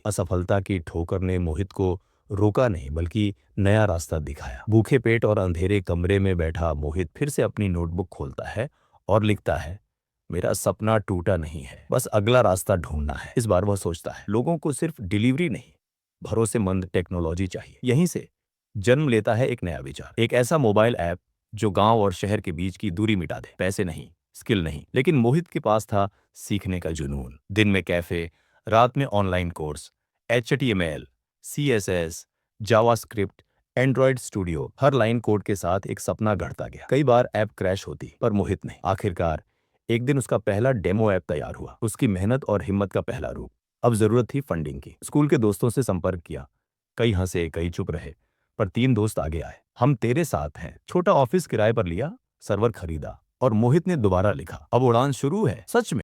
असफलता की ठोकर ने मोहित को रोका नहीं बल्कि नया रास्ता दिखाया। भूखे पेट और अंधेरे कमरे में बैठा मोहित फिर से अपनी नोटबुक खोलता है और लिखता है, मेरा सपना टूटा नहीं है, बस अगला रास्ता ढूंढना है। इस बार वह सोचता है, लोगों को सिर्फ डिलीवरी नहीं, भरोसेमंद टेक्नोलॉजी चाहिए। यहीं से जन्म लेता है एक नया विचार, एक ऐसा मोबाइल ऐप जो गांव और शहर के बीच की दूरी मिटा दे। पैसे नहीं, स्किल नहीं, लेकिन मोहित के पास था सीखने का जुनून। दिन में कैफे, रात में online course, HTML, CSS, JavaScript, Android studio, हर लाइन कोड के साथ एक सपना गढ़ता गया। कई बार ऐप क्रैश होती, पर मोहित नहीं। आखिरकार एक दिन उसका पहला डेमो ऐप तैयार हुआ, उसकी मेहनत और हिम्मत का पहला रूप। अब जरूरत थी फंडिंग की। स्कूल के दोस्तों से संपर्क किया, कई हंसे, कई चुप रहे, पर 3 दोस्त आगे आए। हम तेरे साथ हैं। छोटा ऑफिस किराए पर लिया, सर्वर खरीदा और मोहित ने दोबारा लिखा। अब उड़ान शुरू है। सच में